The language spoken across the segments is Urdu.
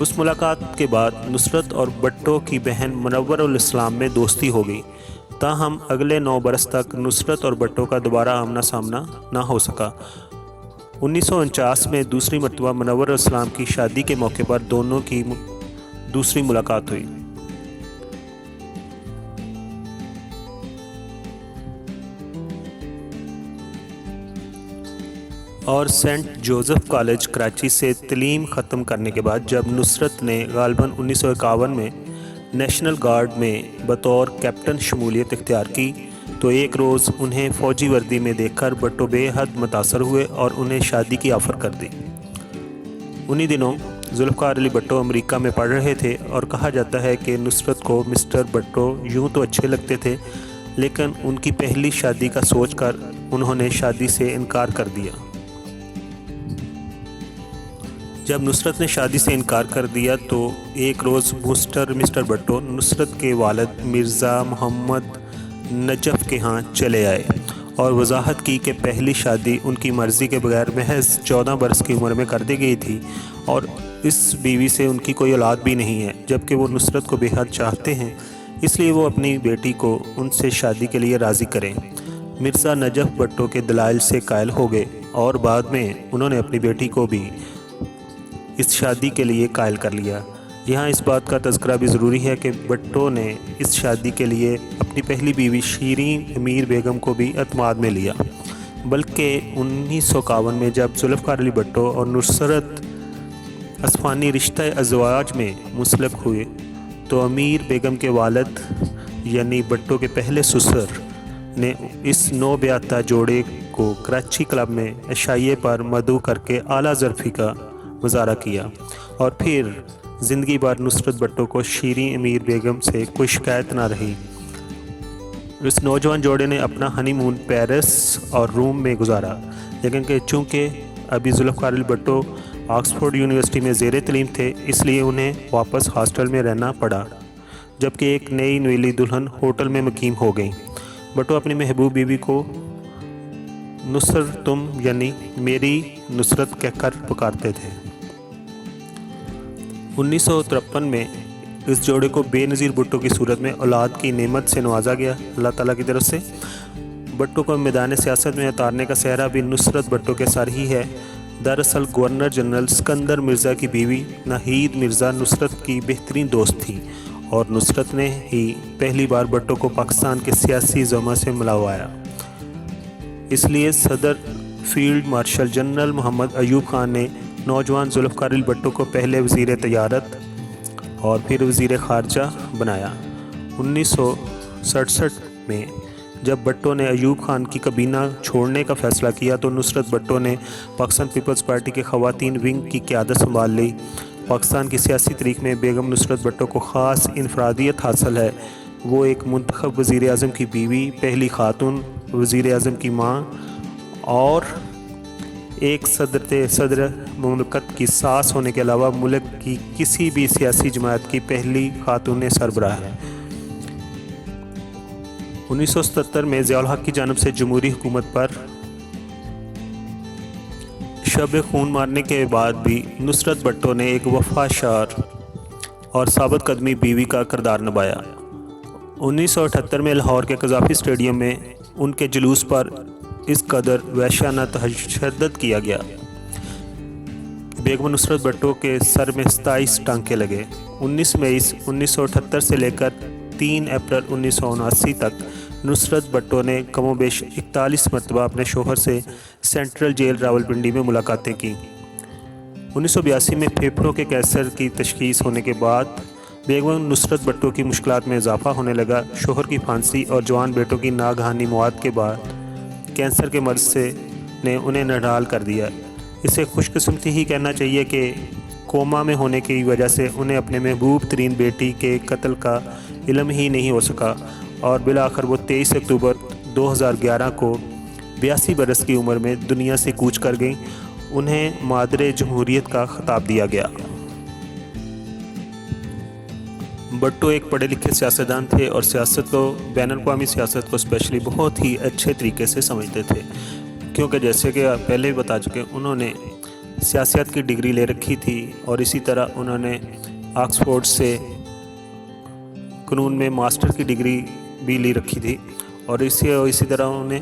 اس ملاقات کے بعد نصرت اور بھٹو کی بہن منور الاسلام میں دوستی ہو گئی، تاہم اگلے 9 برس تک نصرت اور بھٹو کا دوبارہ آمنا سامنا نہ ہو سکا۔ 1949 میں دوسری مرتبہ منور الاسلام کی شادی کے موقع پر دونوں کی دوسری ملاقات ہوئی۔ اور سینٹ جوزف کالج کراچی سے تعلیم ختم کرنے کے بعد جب نصرت نے غالباً 1951 میں نیشنل گارڈ میں بطور کیپٹن شمولیت اختیار کی تو ایک روز انہیں فوجی وردی میں دیکھ کر بھٹو بے حد متاثر ہوئے اور انہیں شادی کی آفر کر دی۔ انہی دنوں ذوالفقار علی بھٹو امریکہ میں پڑھ رہے تھے اور کہا جاتا ہے کہ نصرت کو مسٹر بھٹو یوں تو اچھے لگتے تھے، لیکن ان کی پہلی شادی کا سوچ کر انہوں نے شادی سے انکار کر دیا۔ جب نصرت نے شادی سے انکار کر دیا تو ایک روز مسٹر بھٹو نصرت کے والد مرزا محمد نجف کے ہاں چلے آئے اور وضاحت کی کہ پہلی شادی ان کی مرضی کے بغیر محض 14 برس کی عمر میں کر دی گئی تھی اور اس بیوی سے ان کی کوئی اولاد بھی نہیں ہے، جبکہ وہ نصرت کو بے حد چاہتے ہیں، اس لیے وہ اپنی بیٹی کو ان سے شادی کے لیے راضی کریں۔ مرزا نجف بھٹو کے دلائل سے قائل ہو گئے اور بعد میں انہوں نے اپنی بیٹی کو بھی اس شادی کے لیے قائل کر لیا۔ یہاں اس بات کا تذکرہ بھی ضروری ہے کہ بھٹو نے اس شادی کے لیے اپنی پہلی بیوی شیریں امیر بیگم کو بھی اعتماد میں لیا، بلکہ 1951 میں جب ذوالفقار علی بھٹو اور نصرت اصفہانی رشتہ ازواج میں منسلک ہوئے تو امیر بیگم کے والد یعنی بھٹو کے پہلے سسر نے اس نو بیاہتا جوڑے کو کراچی کلب میں عشائیے پر مدعو کر کے اعلیٰ ظرفی کا مظاہرہ کیا اور پھر زندگی بھر نصرت بھٹو کو شیریں امیر بیگم سے کوئی شکایت نہ رہی۔ اس نوجوان جوڑے نے اپنا ہنی مون پیرس اور روم میں گزارا، لیکن کہ چونکہ ابھی ذوالفقار علی بھٹو آکسفورڈ یونیورسٹی میں زیر تعلیم تھے اس لیے انہیں واپس ہاسٹل میں رہنا پڑا، جبکہ ایک نئی نویلی دلہن ہوٹل میں مقیم ہو گئی۔ بھٹو اپنی محبوب بیوی کو نصر تم یعنی میری نصرت کہہ کر پکارتے تھے۔ 1953 میں اس جوڑے کو بے نظیر بھٹو کی صورت میں اولاد کی نعمت سے نوازا گیا اللہ تعالیٰ کی طرف سے۔ بھٹو کو میدان سیاست میں اتارنے کا سہرا بھی نصرت بھٹو کے سر ہی ہے۔ دراصل گورنر جنرل سکندر مرزا کی بیوی ناہید مرزا نصرت کی بہترین دوست تھی اور نصرت نے ہی پہلی بار بھٹو کو پاکستان کے سیاسی زعما سے ملوایا۔ اس لیے صدر فیلڈ مارشل جنرل محمد ایوب خان نے نوجوان ذوالفقار علی بھٹو کو پہلے وزیر تجارت اور پھر وزیر خارجہ بنایا۔ 1967 میں جب بھٹو نے ایوب خان کی کابینہ چھوڑنے کا فیصلہ کیا تو نصرت بھٹو نے پاکستان پیپلز پارٹی کے خواتین ونگ کی قیادت سنبھال لی۔ پاکستان کی سیاسی تاریخ میں بیگم نصرت بھٹو کو خاص انفرادیت حاصل ہے۔ وہ ایک منتخب وزیر اعظم کی بیوی، پہلی خاتون وزیر اعظم کی ماں اور ایک صدر مملکت کی ساس ہونے کے علاوہ ملک کی کسی بھی سیاسی جماعت کی پہلی خاتون سربراہ ہے۔ 1977 میں ضیاء الحق کی جانب سے جمہوری حکومت پر شب خون مارنے کے بعد بھی نصرت بھٹو نے ایک وفادار اور ثابت قدمی بیوی کا کردار نبھایا۔ 1978 میں لاہور کے قذافی اسٹیڈیم میں ان کے جلوس پر اس قدر وحشیانہ تشدد کیا گیا۔ بیگم نصرت بھٹو کے سر میں 27 ٹانکے لگے۔ 19 مئی 1978 سے لے کر 3 اپریل 1979 تک نصرت بھٹو نے کم و بیش 41 مرتبہ اپنے شوہر سے سینٹرل جیل راولپنڈی میں ملاقاتیں کی۔ 1982 میں پھیپھڑوں کے کینسر کی تشخیص ہونے کے بعد بیگم نصرت بھٹو کی مشکلات میں اضافہ ہونے لگا۔ شوہر کی پھانسی اور جوان بیٹوں کی ناگہانی موت کے بعد کینسر کے مرض سے نے انہیں نڈھال کر دیا۔ اسے خوش قسمتی ہی کہنا چاہیے کہ کوما میں ہونے کی وجہ سے انہیں اپنے محبوب ترین بیٹی کے قتل کا علم ہی نہیں ہو سکا اور بالآخر وہ 23 اکتوبر 2011 کو 82 برس کی عمر میں دنیا سے کوچ کر گئیں۔ انہیں مادر جمہوریت کا خطاب دیا گیا۔ بھٹو ایک پڑھے لکھے سیاستدان تھے اور سیاست کو، بین الاقوامی سیاست کو اسپیشلی بہت ہی اچھے طریقے سے سمجھتے تھے، کیونکہ جیسے کہ پہلے بھی بتا چکے انہوں نے سیاست کی ڈگری لے رکھی تھی اور اسی طرح انہوں نے آکسفورڈ سے قانون میں ماسٹر کی ڈگری بھی لی رکھی تھی، اور اسی طرح انہوں نے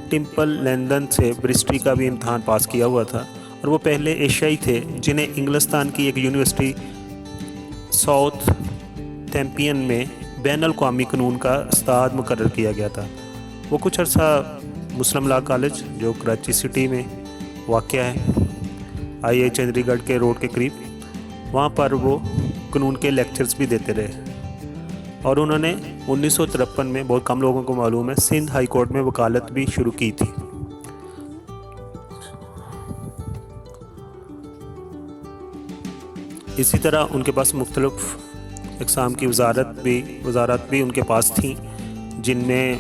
ٹیمپل لندن سے برسٹری کا بھی امتحان پاس کیا ہوا تھا، اور وہ پہلے ایشیائی تھے جنہیں انگلستان کی ایک یونیورسٹی ساؤتھ تھیمپین میں بین الاقوامی قانون کا استاد مقرر کیا گیا تھا۔ وہ کچھ عرصہ مسلم لا کالج جو کراچی سٹی میں واقع ہے، IIT چندی گڑھ کے روڈ کے قریب، وہاں پر وہ قانون کے لیکچرز بھی دیتے رہے، اور انہوں نے 1953 میں، بہت کم لوگوں کو معلوم ہے، سندھ ہائی کورٹ میں وکالت بھی شروع کی تھی۔ اسی طرح ان کے پاس مختلف اقسام کی وزارت بھی ان کے پاس تھیں، جن میں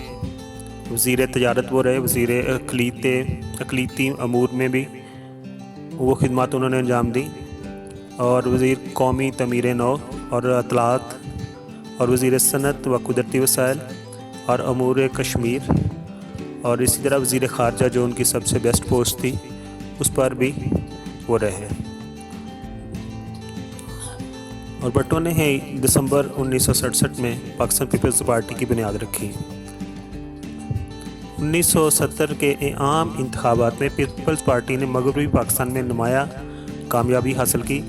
وزیر تجارت وہ رہے، وزیر اقلیتی امور میں بھی وہ خدمات انہوں نے انجام دی، اور وزیر قومی تعمیر نو اور اطلاعات، اور وزیر صنعت و قدرتی وسائل اور امور کشمیر، اور اسی طرح وزیر خارجہ جو ان کی سب سے بیسٹ پوسٹ تھی، اس پر بھی وہ رہے۔ اور بھٹو نے دسمبر 1967 میں پاکستان پیپلز پارٹی کی بنیاد رکھی۔ 1970 کے عام انتخابات میں پیپلز پارٹی نے مغربی پاکستان میں نمایاں کامیابی حاصل کی۔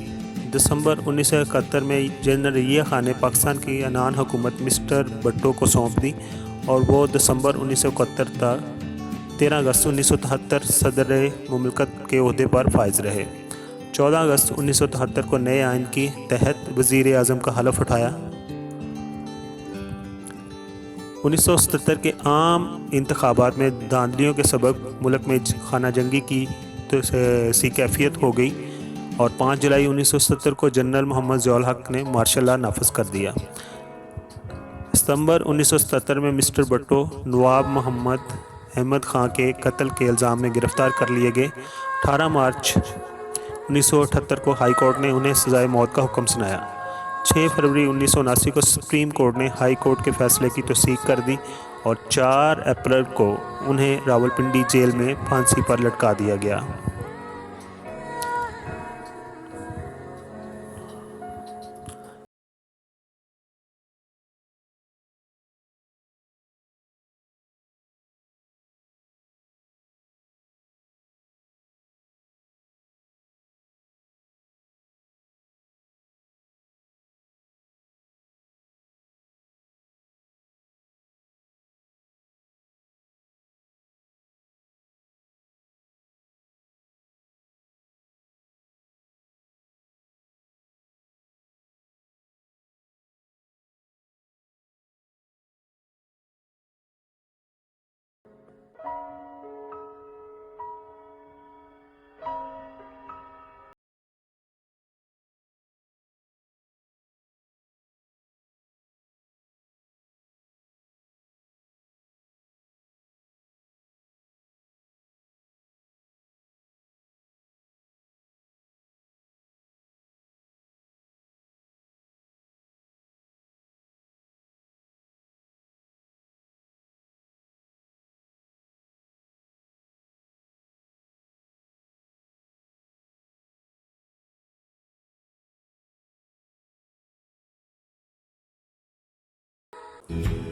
دسمبر 1971 میں جنرل ضیاء خان نے پاکستان کی عنان حکومت مسٹر بھٹو کو سونپ دی، اور وہ دسمبر 1971 تا 13 اگست 1973 صدر مملکت کے عہدے پر فائز رہے۔ 14 اگست 1973 کو نئے آئین کے تحت وزیر اعظم کا حلف اٹھایا۔ 1977 کے عام انتخابات میں دھاندلیوں کے سبب ملک میں خانہ جنگی کی سی کیفیت ہو گئی، اور 5 جولائی 1970 کو جنرل محمد ضیاء الحق نے مارشل لا نافذ کر دیا۔ ستمبر 1977 میں مسٹر بھٹو نواب محمد احمد خان کے قتل کے الزام میں گرفتار کر لیے گئے۔ 18 مارچ 1978 کو ہائی کورٹ نے انہیں سزائے موت کا حکم سنایا۔ 6 فروری 1979 کو سپریم کورٹ نے ہائی کورٹ کے فیصلے کی تصدیق کر دی، اور 4 اپریل کو انہیں راولپنڈی جیل میں پھانسی پر لٹکا دیا گیا۔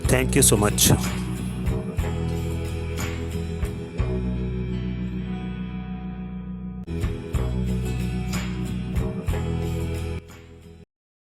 Thank you so much.